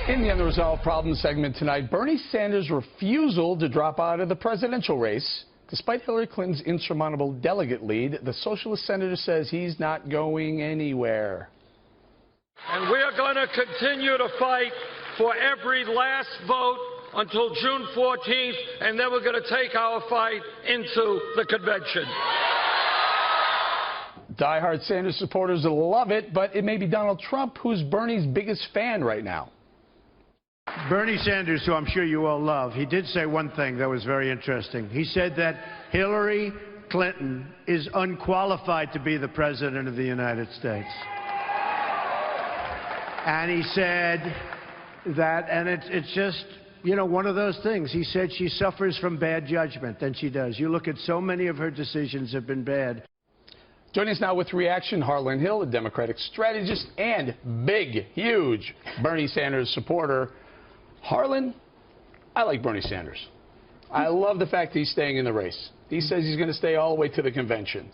In the Unresolved Problems segment tonight, Bernie Sanders' refusal to drop out of the presidential race. Despite Hillary Clinton's insurmountable delegate lead, the socialist senator says he's not going anywhere. And we are going to continue to fight for every last vote until June 14th, and then we're going to take our fight into the convention. Die-hard Sanders supporters love it, but it may be Donald Trump who's Bernie's biggest fan right now. Bernie Sanders, who I'm sure you all love, he did say one thing that was very interesting. He said that Hillary Clinton is unqualified to be the President of the United States. And he said that, and it's just, you know, one of those things. He said she suffers from bad judgment, and she does. You look at so many of her decisions have been bad. Joining us now with reaction, Harlan Hill, a Democratic strategist and big, huge Bernie Sanders supporter. Harlan, I like Bernie Sanders. I love the fact that he's staying in the race. He says he's going to stay all the way to the convention.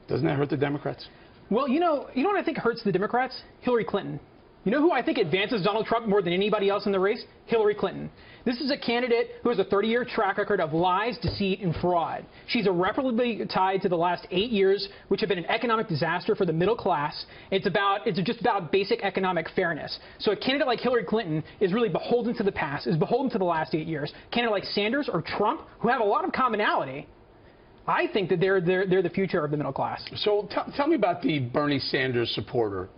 Doesn't that hurt the Democrats? Well, you know what I think hurts the Democrats? Hillary Clinton. You know who I think advances Donald Trump more than anybody else in the race? Hillary Clinton. This is a candidate who has a 30-year track record of lies, deceit, and fraud. She's irreparably tied to the last 8 years, which have been an economic disaster for the middle class. It's just about basic economic fairness. So a candidate like Hillary Clinton is really beholden to the past, is beholden to the last 8 years. A candidate like Sanders or Trump, who have a lot of commonality, I think that they're the future of the middle class. So tell me about the Bernie Sanders supporter.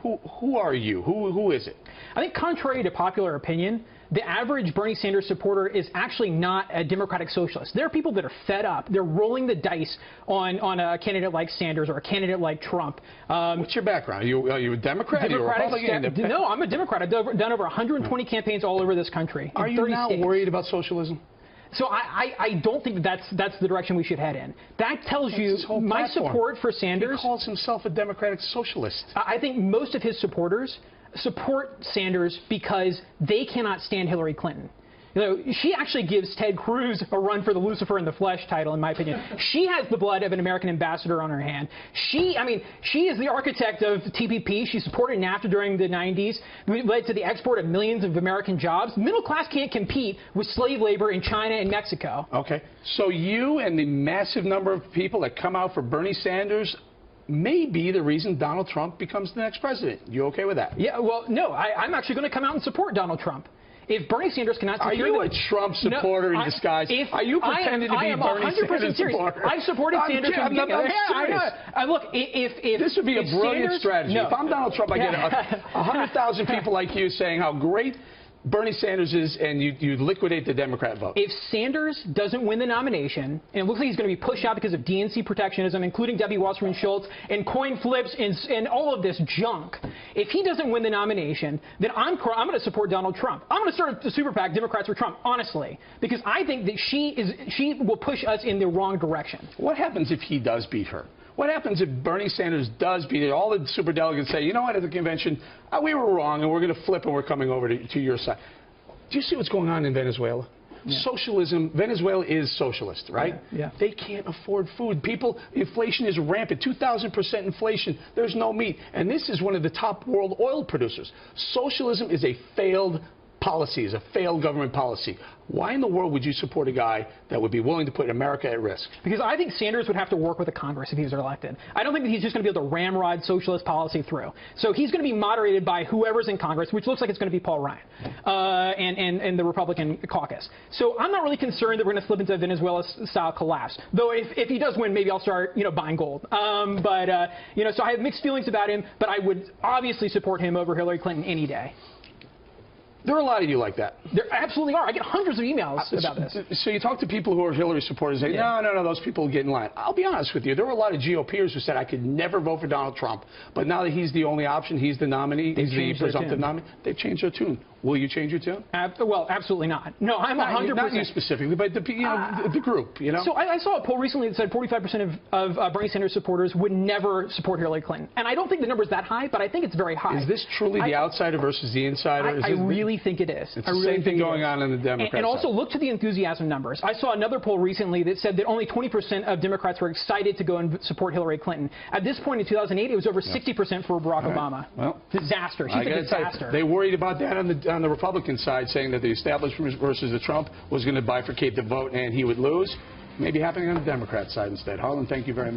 Who are you? Who is it? I think contrary to popular opinion, the average Bernie Sanders supporter is actually not a Democratic socialist. There are people that are fed up. They're rolling the dice on a candidate like Sanders or a candidate like Trump. What's your background? Are you a Democrat? Are you a Republican? No, I'm a Democrat. I've done over 120 campaigns all over this country. Are you now worried about socialism? So I don't think that's the direction we should head in. That tells you my support for Sanders. He calls himself a democratic socialist. I think most of his supporters support Sanders because they cannot stand Hillary Clinton. You know, she actually gives Ted Cruz a run for the Lucifer in the Flesh title, in my opinion. She has the blood of an American ambassador on her hand. She is the architect of TPP. She supported NAFTA during the 90s. It led to the export of millions of American jobs. The middle class can't compete with slave labor in China and Mexico. Okay. So you and the massive number of people that come out for Bernie Sanders may be the reason Donald Trump becomes the next president. You okay with that? Yeah, well, no. I'm actually going to come out and support Donald Trump. If Bernie Sanders cannot secure... Are you a Trump supporter in disguise? Are you pretending to be Bernie Sanders supporter? I've supported Sanders from the beginning. Look, if this would be a brilliant strategy. No. If I'm Donald Trump, I get 100,000 people like you saying how great Bernie Sanders is, and you liquidate the Democrat vote. If Sanders doesn't win the nomination, and it looks like he's going to be pushed out because of DNC protectionism, including Debbie Wasserman Schultz, and coin flips, and all of this junk, if he doesn't win the nomination, then I'm going to support Donald Trump. I'm going to start the super PAC, Democrats for Trump, honestly, because I think that she will push us in the wrong direction. What happens if he does beat her? What happens if Bernie Sanders does beat it? All the superdelegates say, you know what, at the convention, we were wrong, and we're going to flip, and we're coming over to your side. Do you see what's going on in Venezuela? Yeah. Socialism, Venezuela is socialist, right? Yeah. They can't afford food. Inflation is rampant, 2,000% inflation. There's no meat. And this is one of the top world oil producers. Socialism is a failed policy, is a failed government policy. Why in the world would you support a guy that would be willing to put America at risk? Because I think Sanders would have to work with the Congress if he was elected. I don't think that he's just going to be able to ramrod socialist policy through. So he's going to be moderated by whoever's in Congress, which looks like it's going to be Paul Ryan and the Republican caucus. So I'm not really concerned that we're going to slip into a Venezuela-style collapse. Though if he does win, maybe I'll start buying gold. So I have mixed feelings about him, but I would obviously support him over Hillary Clinton any day. There are a lot of you like that. There absolutely are. I get hundreds of emails about this. So you talk to people who are Hillary supporters and say, no, those people get in line. I'll be honest with you. There were a lot of GOPers who said I could never vote for Donald Trump. But now that he's the only option, he's the nominee, he's the presumptive nominee, they've changed their tune. Will you change your tune? Well, absolutely not. No, I'm 100%. Not you specifically, but the group, you know? So I saw a poll recently that said 45% of Bernie Sanders supporters would never support Hillary Clinton. And I don't think the number is that high, but I think it's very high. Is this truly the outsider versus the insider? I really really think it is. It's I the really same thing think it going is. on in the Democrat And also side. look to the enthusiasm numbers. I saw another poll recently that said that only 20% of Democrats were excited to go and support Hillary Clinton. At this point in 2008, it was over 60% for Barack Obama. Well, disaster. She's I a gotta tell you, disaster. they worried about that on the Republican side, saying that the establishment versus the Trump was going to bifurcate the vote and he would lose. Maybe happening on the Democrat side instead. Harlan, thank you very much.